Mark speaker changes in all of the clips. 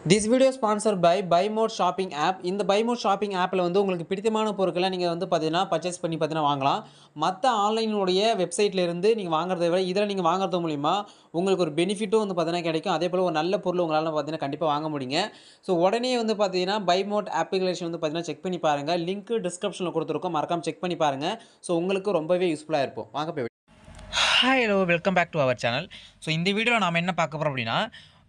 Speaker 1: This video sponsor by Bymode shopping app. இந்த Bymode shopping ஆப்பில் வந்து உங்களுக்கு பிடித்தமான பொருட்களை நீங்கள் வந்து பார்த்தீங்கன்னா பர்ச்சேஸ் பண்ணி பார்த்தீங்கன்னா வாங்கலாம். மற்ற ஆன்லைனுடைய வெப்சைட்ல இருந்து நீங்கள் வாங்குறதை விட இதில் நீங்கள் வாங்குறது மூலிமா உங்களுக்கு ஒரு பெனிஃபிட்டும் வந்து பார்த்தீங்கன்னா கிடைக்கும். அதே போல் ஒரு நல்ல பொருள் உங்களால் பார்த்தீங்கன்னா கண்டிப்பாக வாங்க முடியுங்க. ஸோ உடனே வந்து பார்த்தீங்கன்னா பைமோட் அப்ளிகேஷன் வந்து பார்த்தீங்கன்னா செக் பண்ணி பாருங்கள். லிங்க் டிஸ்கிரிப்ஷனில் கொடுத்துருக்கோம், மறக்காமல் செக் பண்ணி பாருங்கள். ஸோ உங்களுக்கு ரொம்பவே யூஸ்ஃபுல்லாக இருக்கும். வாங்க போய்
Speaker 2: hi hello welcome back to our channel. So இந்த வீடியோவில் நாம் என்ன பார்க்க போகிறோம் அப்படின்னா,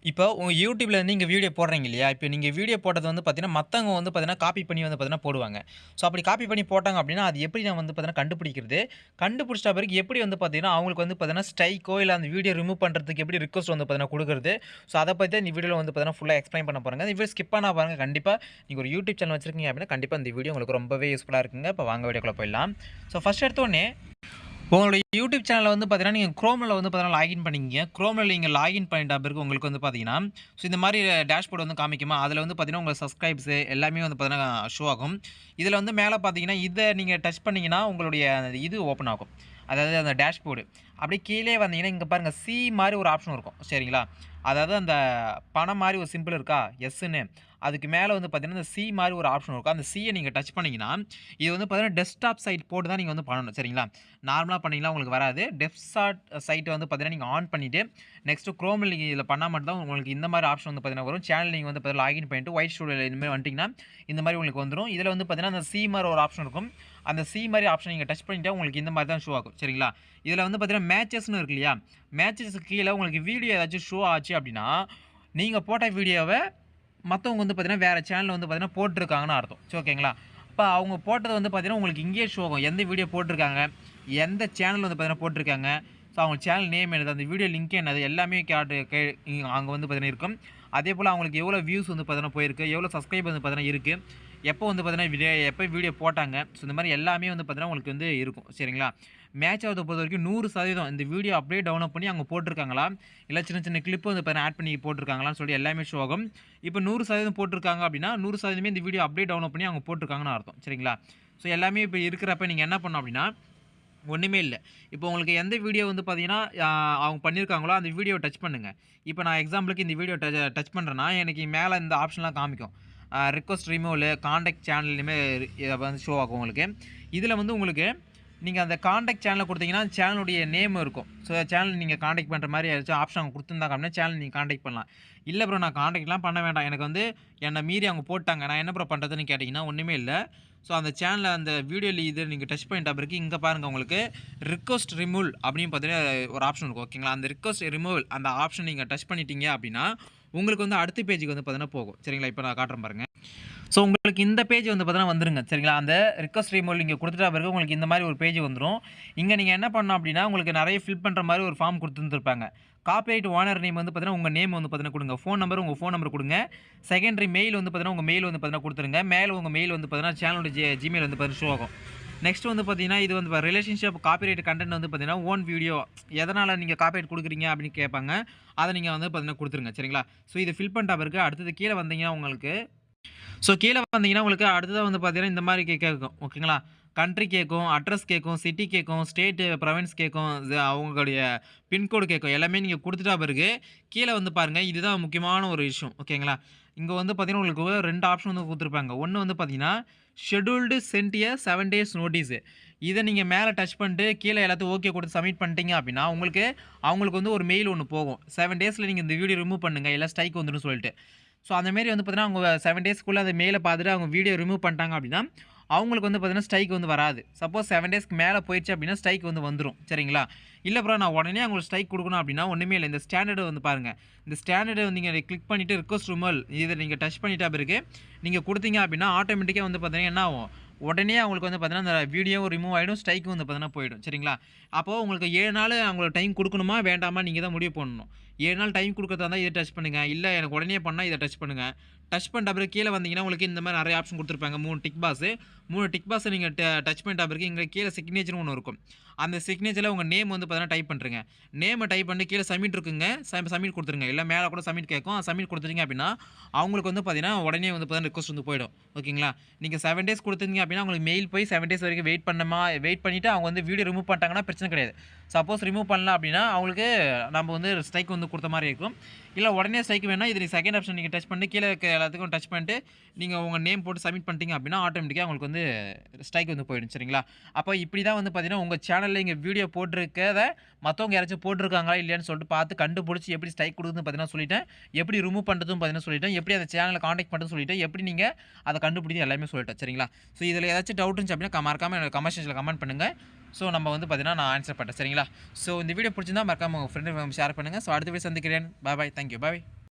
Speaker 2: இப்போ உங்கள் யூடியூப்ல இருந்து நீங்கள் வீடியோ போடுறீங்க இல்லையா? இப்போ நீங்கள் வீடியோ போட்டது வந்து பார்த்தீங்கன்னா, மற்றவங்க வந்து பார்த்தீங்கன்னா காப்பி பண்ணி வந்து பார்த்தீங்கன்னா போடுவாங்க. ஸோ அப்படி காப்பி பண்ணி போட்டாங்க அப்படின்னா, அது எப்படி நான் வந்து பார்த்தீங்கன்னா கண்டுபிடிக்கிறது? கண்டுபிடிச்சிட்ட பிறகு எப்படி வந்து பார்த்தீங்கன்னா, அவங்களுக்கு வந்து பார்த்தீங்கன்னா ஸ்ட்ரைக்கோ இல்லை அந்த வீடியோ ரிமூவ் பண்ணுறதுக்கு எப்படி ரிக்வெஸ்ட் வந்து பார்த்தீங்கன்னா குடுக்குறது? ஸோ அதை பத்தி தான் இந்த வீடியோவில் வந்து பார்த்தீங்கன்னா ஃபுல்லா எக்ஸ்பிளைன் பண்ண போறேங்க. இந்த வீடியோ ஸ்கிப் பண்ணாம பாருங்க. கண்டிப்பா நீங்க ஒரு யூடியூப் சேனல் வச்சிருக்கீங்க அப்படின்னா, கண்டிப்பா இந்த வீடியோ உங்களுக்கு ரொம்பவே யூஸ்ஃபுல்லா இருக்குங்க. இப்போ வாங்க வீடியோக்குள்ள போயிடலாம். ஸோ ஃபர்ஸ்ட் எடுத்தோனே உங்களுடைய யூடியூப் சேனல்ல வந்து பார்த்தீங்கன்னா, நீங்க குரோம்ல வந்து பார்த்தீங்கன்னா லாகின் பண்ணிக்கங்க. குரோம்ல நீங்க லாகின் பண்ணிட்ட பிறகு உங்களுக்கு வந்து பார்த்தீங்கன்னா, ஸோ இந்த மாரி டேஷ்போர்ட் வந்து காமிக்குமா, அதில வந்து பார்த்தீங்கன்னா, உங்க சப்ஸ்கிரைப்ஸ் எல்லாமே வந்து பார்த்தீங்கன்னா ஷோ ஆகும். இதில வந்து மேல பார்த்தீங்கன்னா, இத நீங்க டச் பண்ணீங்கன்னா, உங்களுடைய இது ஓப்பன் ஆகும். அதாவது அந்த டேஷ்போர்டு. அப்படியே கீழயே வந்தீங்கன்னா, இங்க பாருங்க மாரி ஒரு ஆப்ஷன் இருக்கும். சரிங்களா? அதாவது அந்த பணம் மாரி ஒரு சிம்பிள் இருக்கா? எஸ்ன்னு. அதுக்கு மேல வந்து பார்த்தீங்கன்னா, இந்த மாரி ஒரு ஆப்ஷன் இருக்கும். அந்த நீங்க டச் பண்ணீங்கன்னா, இது வந்து பார்த்தீங்கன்னா, டெஸ்க்டாப் சைட் போட்டு தான் நீங்க வந்து பண்ணணும். சரிங்களா? நார்மலா பண்ணீங்கன்னா உங்களுக்கு வராது. சைட்ட வந்து பார்த்தீங்கன்னா, நீங்க ஆன் பண்ணிட்டு, நெக்ஸ்ட் குரோம்ல நீங்க இதில பண்ணா மட்டும் தான் உங்களுக்கு இந்த மாரி ஆப்ஷன் வந்து பார்த்தீங்கன்னா வரும். சேனல் நீங்க வந்து பார்த்தீங்கன்னா லாகின் பண்ணிட்டு ஒயிட் ஸ்டுடியோல இந்த மாரி வந்துட்டீங்கன்னா, இந்த மாரி உங்களுக்கு வந்துரும். இதில வந்து பார்த்தீங்கன்னா, அந்த மாரி ஒரு ஆப்ஷன் இருக்கும். அந்த மாரி ஆப்ஷன் நீங்க டச் பண்ணிட்டா உங்களுக்கு இந்த மாரி தான் ஷோ ஆகும். சரிங்களா? இதில வந்து பார்த்தீங்கன்னா, மேட்சஸ்ன்னு இருக்கு இல்லையா? மேட்சஸ்க்கு கீழ உங்களுக்கு வீடியோ ஏதாச்சும் ஷோ ஆச்சு அப்டின்னா, நீங்க போட்ட வீடியோவ மத்தவங்க வந்து பார்த்தீங்கன்னா, வேற சேனல்ல வந்து பார்த்தீங்கன்னா போட்டுருக்காங்கன்னு அர்த்தம். சரி ஓகேங்களா? அப்ப அவங்க போட்டது வந்து பார்த்தீங்கன்னா, உங்களுக்கு இங்கேயே ஷோ ஆகும். எந்த வீடியோ போட்டுருக்காங்க, எந்த சேனல் வந்து பார்த்தீங்கன்னா போட்டுருக்காங்க. ஸோ அவங்க சேனல் நேம் என்னது, அந்த வீடியோ லிங்க் என்னது எல்லாமே அங்க வந்து பார்த்தீங்கன்னா இருக்கும். அதேபோல அவங்களுக்கு எவ்வளோ வியூஸ் வந்து பார்த்தீங்கன்னா போயிருக்கு, எவ்வளோ சப்ஸ்கிரைப் வந்து பார்த்தீங்கன்னா இருக்கு, எப்போ வந்து பார்த்தீங்கன்னா எப்போ வீடியோ போட்டாங்க. ஸோ இந்த மாரி எல்லாமே வந்து பார்த்தீங்கன்னா உங்களுக்கு வந்து இருக்கும். சரிங்களா? மேட்ச் ஆவத பொறுத்தவரைக்கும் 100% இந்த வீடியோ அப்படியே டவுன்லோட் பண்ணி அவங்க போட்டுருக்காங்களா, இல்ல சின்ன சின்ன கிளிப் வந்து பார்த்தீங்கன்னா ஆட் பண்ணி போட்டுருக்காங்களான்னு சொல்லி எல்லாமே ஷோ ஆகும். இப்போ 100% போட்டுருக்காங்க அப்படின்னா, 100% இந்த வீடியோ அப்படியே டவுன்லோட் பண்ணி அவங்க போட்டுருக்காங்கன்னு அர்த்தம். சரிங்களா? ஸோ எல்லாமே இப்ப இருக்கிறப்ப நீங்க என்ன பண்ணணும் அப்படின்னா, ஒண்ணுமே இல்ல. இப்போ உங்களுக்கு எந்த வீடியோ வந்து பார்த்தீங்கன்னா, அவங்க பண்ணியிருக்காங்களோ அந்த வீடியோவ டச் பண்ணுங்க. இப்போ நான் எக்ஸாம்பிளுக்கு இந்த வீடியோ டச் பண்றேன்னா, எனக்கு மேல இந்த ஆப்ஷன்லாம் காமிக்கும். ரிக்வெஸ்ட் ரிமூவலு, கான்டாக்ட் சேனல் இனிமே வந்து ஷோ ஆகும் உங்களுக்கு. இதில வந்து உங்களுக்கு நீங்க அந்த கான்டாக்ட் சேனல குடுத்தீங்கன்னா, சேனலுடைய நேம் இருக்கும். ஸோ சேனல் நீங்க கான்டாக்ட் பண்ற மாரி ஏதாச்சும் ஆப்ஷன் அவங்க குடுத்துருந்தாங்க அப்படின்னா, சேனல் நீங்க கான்டாக்ட் பண்ணலாம். இல்ல ப்ரோ நான் கான்டாக்ட்லாம் பண்ண வேண்டாம். எனக்கு வந்து என்ன மீறி அவங்க போட்டாங்க. நான் என்ன ப்ரோ பண்றதுன்னு கேட்டீங்கன்னா, ஒண்ணுமே இல்ல. ஸோ அந்த சேனல்ல அந்த வீடியோல இது நீங்க டச் பண்ணிட்ட பிறகு இங்க பாருங்க உங்களுக்கு ரிக்வெஸ்ட் ரிமூவல் அப்படின்னு பார்த்தீங்கன்னா ஒரு ஆப்ஷன் இருக்கும். ஓகேங்களா? அந்த ரிக்வெஸ்ட் ரிமூவல் அந்த ஆப்ஷன் நீங்க டச் பண்ணிட்டீங்க அப்படின்னா, உங்களுக்கு வந்து அடுத்த பேஜ்க்கு வந்து பார்த்தீங்கன்னா போகும். சரிங்களா? இப்ப நான் காட்டுறேன் பாருங்க. ஸோ உங்களுக்கு இந்த பேஜ் வந்து பார்த்தீங்கன்னா வந்துருங்க. சரிங்களா? அந்த ரிக்வெஸ்ட் ரிமூவல் நீங்க குடுத்துட்ட பிறகு உங்களுக்கு இந்த மாரி ஒரு பேஜ் வந்துரும். இங்க நீங்க என்ன பண்ணணும் அப்டின்னா, உங்களுக்கு நெறைய ஃபில் பண்ற மாரி ஒரு ஃபார்ம் குடுத்துருந்துருப்பாங்க. காப்பிரைட் ஓனர் நேம் வந்து பார்த்தீங்கன்னா, உங்க நேம் வந்து பார்த்தீங்கன்னா குடுங்க. ஃபோன் நம்பர் உங்க ஃபோன் நம்பர் குடுங்க. செகண்டரி மெயில் வந்து பார்த்தீங்கன்னா, உங்க மெயில் வந்து பார்த்தீங்கன்னா குடுத்துருங்க. மேல உங்க மெயில் வந்து பார்த்தீங்கன்னா, சேனலோட ஜிமெயில் வந்து பார்த்தீங்கன்னா ஷோ ஆகும். நெக்ஸ்ட் வந்து பார்த்தீங்கன்னா, இது வந்து ரிலேஷன்ஷிப் காப்பிரைட் கன்டென்ட் வந்து பார்த்தீங்கன்னா, ஓன் வீடியோ எதனால நீங்க காப்பிரைட் குடுக்குறீங்க அப்டின்னு கேட்பாங்க. அத நீங்க வந்து பார்த்தீங்கன்னா குடுத்துருங்க. சரிங்களா? ஸோ இத ஃபில் பண்ணிட்ட பிறகு அடுத்தது கீழ வந்தீங்கன்னா உங்களுக்கு ஸோ கீழ வந்தீங்கன்னா, உங்களுக்கு அடுத்ததா வந்து பார்த்தீங்கன்னா, இந்த மாரி கேட்கும். ஓகேங்களா? கண்ட்ரி கேட்கும், அட்ரஸ் கேட்கும், சிட்டி கேட்கும், ஸ்டேட் ப்ரொவின்ஸ் கேட்கும், அவங்களுடைய பின்கோடு கேட்கும். எல்லாமே நீங்க குடுத்துட்டா பிறகு, கீழ வந்து பாருங்க, இதுதான் முக்கியமான ஒரு விஷயம். ஓகேங்களா? இங்க வந்து பார்த்தீங்கன்னா, உங்களுக்கு 2 ஆப்ஷன் வந்து குடுத்துருப்பாங்க. ஒண்ணு வந்து பார்த்தீங்கன்னா, ஷெட்யூல்டு சென்ட் எ 7 டேஸ் நோட்டீஸ். இத நீங்க மேல டச் பண்ணிட்டு, கீழ எல்லாத்தையும் ஓகே குடுத்து சப்மிட் பண்ணிட்டீங்க அப்டின்னா, அவங்களுக்கு வந்து ஒரு மெயில் ஒண்ணு போகும். 7 டேஸ்ல நீங்க இந்த வீடியோ ரிமூவ் பண்ணுங்க, இல்ல ஸ்ட்ரைக் வந்துரும்னு சொல்லிட்டு. ஸோ அந்த மாரி வந்து பார்த்தீங்கன்னா, அவங்க 7 டேஸ்க்குள்ள அந்த மெயில பார்த்துட்டு அவங்க வீடியோ ரிமூவ் பண்ணிட்டாங்க அப்டின்னா, அவங்களுக்கு வந்து பார்த்தீங்கன்னா, ஸ்ட்ரைக் வந்து வராது. சப்போஸ் 7 டேஸ்க்கு மேல போயிருச்சு அப்டின்னா, ஸ்ட்ரைக் வந்து வந்துரும். சரிங்களா? இல்ல ப்ரோ நான் உடனே அவங்களுக்கு ஸ்ட்ரைக் குடுக்கணும் அப்டின்னா, ஒண்ணுமே இல்ல. இந்த ஸ்டாண்டர்ட் வந்து பாருங்க. இந்த ஸ்டாண்டர்ட நீங்க கிளிக் பண்ணிட்டு ரிக்வெஸ்ட் ரிமூவல் இத நீங்க டச் பண்ணிட்ட பிறகு, நீங்க குடுத்தீங்க அப்டின்னா, ஆட்டோமேட்டிக்கா வந்து பார்த்தீங்கன்னா என்ன ஆகும்? உடனே அவங்களுக்கு வந்து பார்த்தீங்கன்னா, அந்த வீடியோவும் ரிமூவ் ஆயிடும். ஸ்ட்ரைக்கும் வந்து பார்த்தீங்கன்னா போயிடும். சரிங்களா? அப்போ உங்களுக்கு 7 நாள் அவங்களுக்கு டைம் குடுக்கணுமா? வேண்டாமா? நீங்க தான் முடிவு பண்ணணும். 7 நாள் டைம் குடுக்கறதா இருந்தா இத டச் பண்ணுங்க. இல்ல எனக்கு உடனே பண்ணா இத டச் பண்ணுங்க. டச் பண்ணிட்ட பிறகு கீழ வந்தீங்கன்னா, உங்களுக்கு இந்த மாரி நெறைய ஆப்ஷன் குடுத்துருப்பாங்க. 3 டிக் பாக்ஸ். 3 டிக் பாக்ஸ நீங்க டச் பண்ணிட்ட பிறகு இங்க கீழ சிக்னேச்சர்ன்னு ஒண்ணு இருக்கும். அந்த சிக்னேச்சரில் உங்கள் நேம் வந்து பார்த்தீங்கன்னா டைப் பண்ணுறங்க. நேமை டைப் பண்ணி கீழே சப்மிட் இருக்குங்க. சப்மிட் கொடுத்துருங்க. இல்லை மேலே கூட சப்மிட் கேட்கும். சப்மிட் கொடுத்துட்டீங்க அப்படின்னா அவங்களுக்கு வந்து பார்த்தீங்கன்னா உடனே வந்து பார்த்தீங்கன்னா ரிக்வஸ்ட் வந்து போயிடும். ஓகேங்களா? நீங்கள் 7 டேஸ் கொடுத்துருந்தீங்க அப்படின்னா உங்களுக்கு மெயில் போய் 7 டேஸ் வரைக்கும் வெயிட் பண்ணிவிட்டு அவங்க வந்து வீடியோ ரிமூவ் பண்ணிட்டாங்கன்னா பிரச்சனை கிடையாது. சப்போஸ் ரிமூவ் பண்ணல அப்படின்னா அவங்களுக்கு நம்ம வந்து ஸ்ட்ரைக் வந்து கொடுத்த மாதிரி இருக்கும். இல்லை உடனே ஸ்ட்ரைக் வேணா இது செகண்ட் ஆப்ஷன் நீங்கள் டச் பண்ணி கீழே இருக்க எல்லாத்துக்கும் டச் பண்ணிட்டு நீங்கள் உங்கள் நேம் போட்டு சப்மிட் பண்ணிட்டீங்க அப்படின்னா ஆட்டோமேட்டிக்காக உங்களுக்கு வந்து ஸ்ட்ரைக் வந்து போயிடும். சரிங்களா? அப்போ இப்படி தான் வந்து பார்த்தீங்கன்னா உங்கள் சேனலில் இங்கே வீடியோ போட்டிருக்கத மற்றவங்க யாராச்சும் போட்டிருக்காங்களா இல்லையான்னு சொல்லிட்டு பார்த்து கண்டுபிடிச்சி எப்படி ஸ்ட்ரைக் கொடுக்குதுன்னு பார்த்தீங்கன்னா சொல்லிட்டேன். எப்படி ரிமூவ் பண்ணுறதும் பார்த்தீங்கன்னா சொல்லிட்டேன். எப்படி அந்த சேனலை காண்டாக்ட் பண்ணுறதுன்னு சொல்லிட்டேன். எப்படி நீங்கள் அதை கண்டுபிடிச்சி எல்லாமே சொல்லிட்டேன். சரிங்களா? ஸோ இதில் ஏதாச்சும் டவுட் இருந்துச்சு அப்படின்னா மறக்காமல் எனக்கு கமெண்ட் செக்ஷனில் கமெண்ட் பண்ணுங்கள். ஸோ நம்ம வந்து பார்த்தீங்கன்னா நான் ஆன்சர் பண்ணுறேன். சரிங்களா? ஸோ இந்த வீடியோ பிடிச்சிருந்தா மறக்காம உங்கள் ஃப்ரெண்டு ஷேர் பண்ணுங்கள். ஸோ அடுத்த வீடியோ சந்திக்கிறேன். பாய். தேங்க்யூ. பாய்.